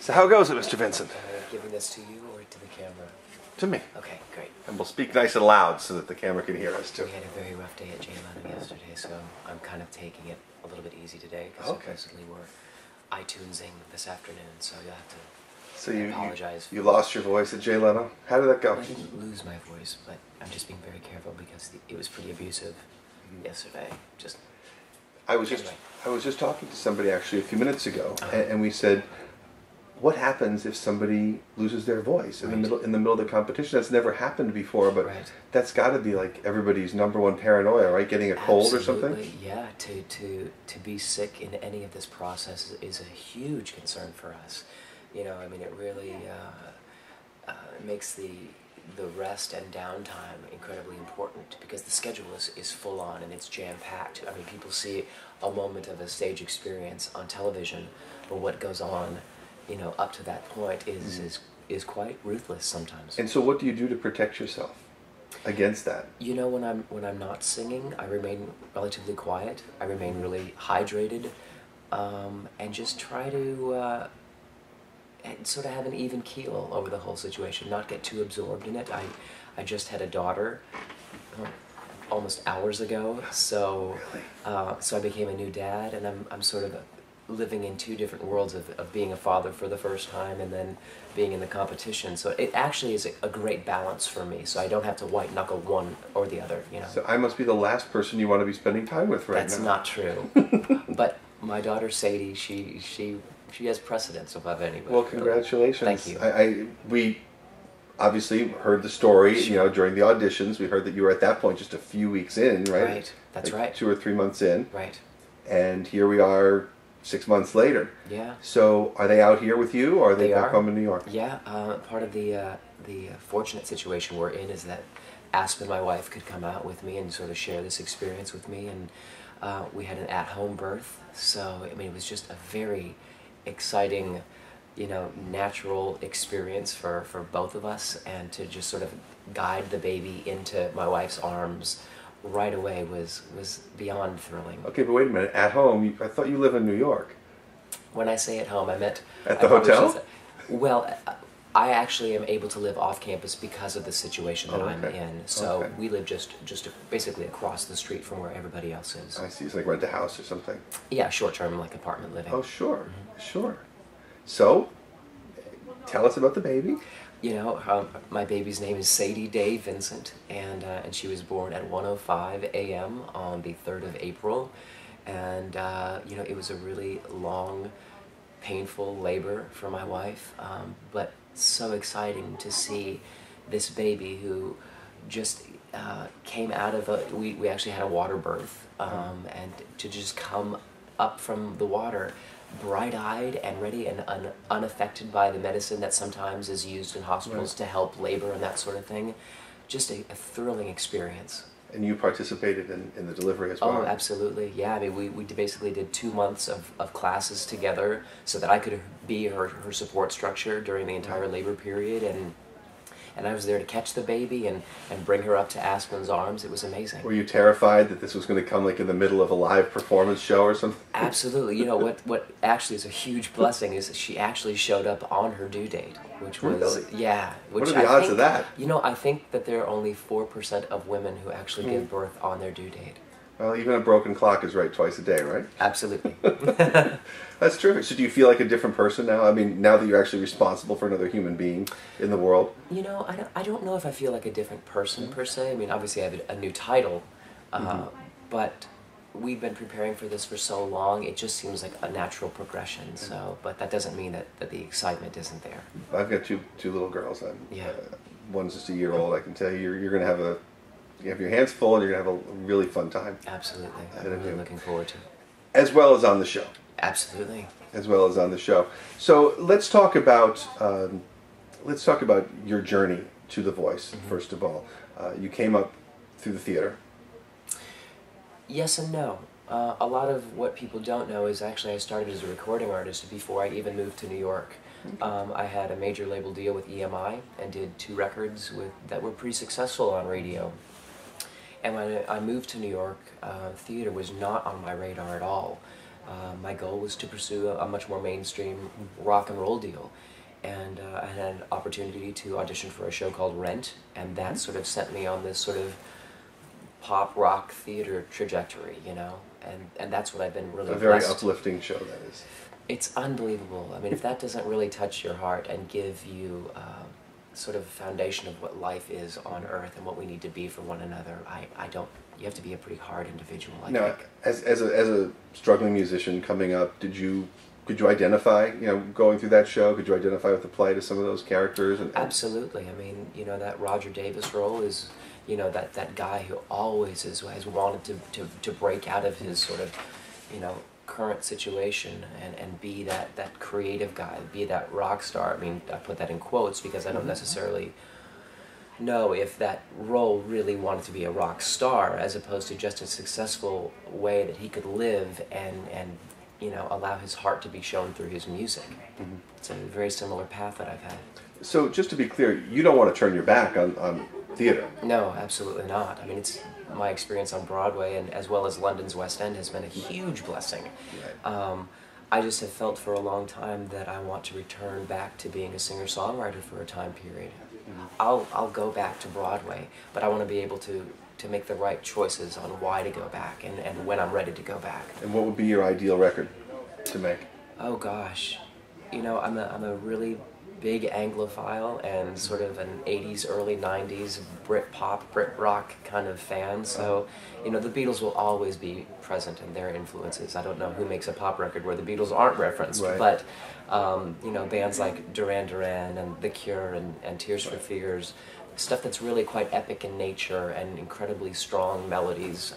So how goes it, Mr. Vincent? Giving this to you or to the camera? To me. Okay, great. And we'll speak nice and loud so that the camera can hear us too. We had a very rough day at Jay Leno yesterday, so I'm kind of taking it a little bit easy today because supposedly we're iTunesing this afternoon, so you'll have to apologize. You lost your voice at Jay Leno? How did that go? I didn't lose my voice, but I'm just being very careful because it was pretty abusive yesterday. I was just talking to somebody actually a few minutes ago, and we said, what happens if somebody loses their voice in the middle of the competition? That's never happened before, but that's got to be like everybody's #1 paranoia, right? Getting a cold or something. Yeah, to be sick in any of this process is a huge concern for us. You know, I mean, it really makes the rest and downtime incredibly important because the schedule is full on and it's jam-packed. I mean, people see a moment of a stage experience on television, but what goes on, you know, up to that point is quite ruthless sometimes. And so what do you do to protect yourself against that? You know, when I'm not singing, I remain relatively quiet. I remain really hydrated, and just try to and sort of have an even keel over the whole situation, not get too absorbed in it. I just had a daughter almost hours ago, so so I became a new dad, and I'm sort of living in two different worlds of being a father for the first time and then being in the competition. So it actually is a great balance for me, so I don't have to white knuckle one or the other, you know. So I must be the last person you want to be spending time with right now. That's not true. But my daughter Sadie, she has precedence above anybody. Well, congratulations. Thank you. We obviously heard the story, you know, during the auditions. We heard that you were at that point just a few weeks in, right? Right, that's like right. 2 or 3 months in. Right. And here we are 6 months later. Yeah. So are they out here with you, or are they back home in New York? Yeah, part of the fortunate situation we're in is that Aspen, my wife, could come out with me and sort of share this experience with me, and we had an at-home birth, so I mean it was just a very exciting, you know, natural experience for both of us, and to just sort of guide the baby into my wife's arms right away was beyond thrilling. Okay, but wait a minute. At home, I thought you live in New York. When I say at home, I meant... At the hotel? Well, I actually am able to live off campus because of the situation that I'm in. So we live just basically across the street from where everybody else is. I see. It's like rent a house or something. Yeah, short-term, like apartment living. Oh, sure. Sure. So, tell us about the baby. You know, my baby's name is Sadie Day Vincent, and she was born at 1:05 a.m. on the 3rd of April, and you know, it was a really long, painful labor for my wife, but so exciting to see this baby who just came out of we actually had a water birth, and to just come up from the water bright-eyed and ready and unaffected by the medicine that sometimes is used in hospitals to help labor and that sort of thing. Just a thrilling experience. And you participated in the delivery as well? Oh, absolutely. Yeah, I mean, we basically did 2 months of classes together so that I could be her support structure during the entire labor period, and I was there to catch the baby and bring her up to Aspen's arms. It was amazing. Were you terrified that this was going to come like in the middle of a live performance show or something? Absolutely. You know, what actually is a huge blessing is that she actually showed up on her due date, which was, really? yeah. Which what are the odds of that? You know, I think that there are only 4% of women who actually give birth on their due date. Well, even a broken clock is right twice a day, right? Absolutely. That's terrific. So do you feel like a different person now? I mean, now that you're actually responsible for another human being in the world? You know, I don't know if I feel like a different person per se. I mean, obviously I have a new title, but we've been preparing for this for so long, it just seems like a natural progression. So, but that doesn't mean that the excitement isn't there. I've got two little girls. One's just a year old. I can tell you, you're going to have you have your hands full, and you're going to have a really fun time. Absolutely. I'm really looking forward to it. As well as on the show. Absolutely. As well as on the show. So let's talk about your journey to The Voice. First of all, you came up through the theater. Yes and no. A lot of what people don't know is actually I started as a recording artist before I even moved to New York. I had a major label deal with EMI and did 2 records that were pretty successful on radio. And when I moved to New York, theater was not on my radar at all. my goal was to pursue a much more mainstream rock and roll deal. And I had an opportunity to audition for a show called Rent, and that sort of sent me on this sort of pop rock theater trajectory, you know, and that's what I've been really A very blessed. uplifting show, that is. It's unbelievable. I mean, if that doesn't really touch your heart and give you sort of a foundation of what life is on Earth and what we need to be for one another, I don't. You have to be a pretty hard individual, I Now, think. as a struggling musician coming up, could you identify, you know, going through that show? Could you identify with the plight of some of those characters? And Absolutely. I mean, you know, that Roger Davis role is, you know, that guy who always has wanted to break out of his sort of, you know, current situation and be that creative guy, be that rock star. I mean, I put that in quotes because I don't necessarily know if that role really wanted to be a rock star as opposed to just a successful way that he could live and you know, allow his heart to be shown through his music. Mm-hmm. It's a very similar path that I've had. So, just to be clear, you don't want to turn your back on theater. No, absolutely not. I mean, it's my experience on Broadway and as well as London's West End has been a huge blessing. Right. I just have felt for a long time that I want to return back to being a singer-songwriter for a time period. I'll go back to Broadway, but I want to be able to make the right choices on why to go back and when I'm ready to go back. And what would be your ideal record to make? Oh gosh, you know, I'm a really big Anglophile and sort of an 80s, early 90s Brit pop, Brit rock kind of fan. So, you know, the Beatles will always be present in their influences. I don't know who makes a pop record where the Beatles aren't referenced, right. but, you know, bands like Duran Duran and The Cure and Tears for Fears, stuff that's really quite epic in nature and incredibly strong melodies.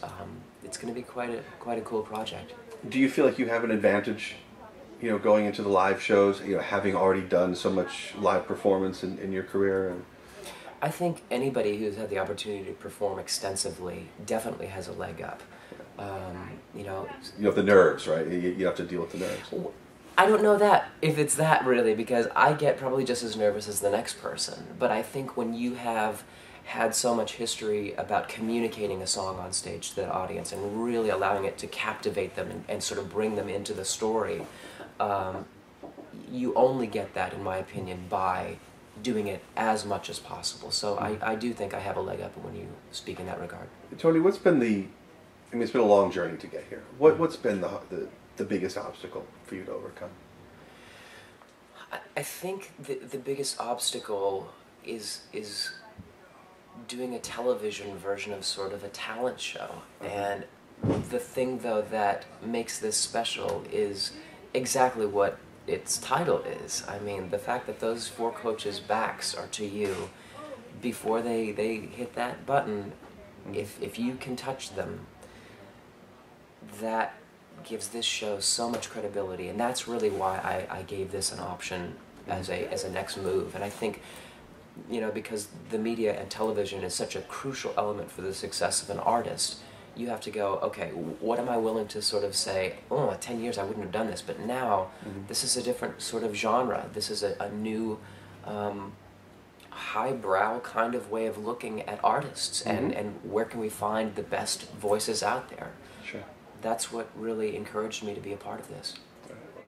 It's going to be quite a cool project. Do you feel like you have an advantage, you know, going into the live shows, you know, having already done so much live performance in your career? And I think anybody who's had the opportunity to perform extensively definitely has a leg up. You know, you have the nerves, right? You have to deal with the nerves. I don't know that, if it's that really, because I get probably just as nervous as the next person. But I think when you have had so much history about communicating a song on stage to the audience and really allowing it to captivate them and sort of bring them into the story, you only get that, in my opinion, by doing it as much as possible. So I do think I have a leg up when you speak in that regard. Tony, what's been I mean, it's been a long journey to get here. What's been the biggest obstacle for you to overcome? I think the biggest obstacle is doing a television version of sort of a talent show. And the thing, though, that makes this special is exactly what its title is. I mean, the fact that those four coaches' backs are to you before they hit that button, if you can touch them, that gives this show so much credibility, and that's really why I gave this an option as a next move. And I think, you know, because the media and television is such a crucial element for the success of an artist, you have to go, okay, what am I willing to sort of say, oh, 10 years I wouldn't have done this, but now this is a different sort of genre. This is a new highbrow kind of way of looking at artists, and where can we find the best voices out there? Sure. That's what really encouraged me to be a part of this.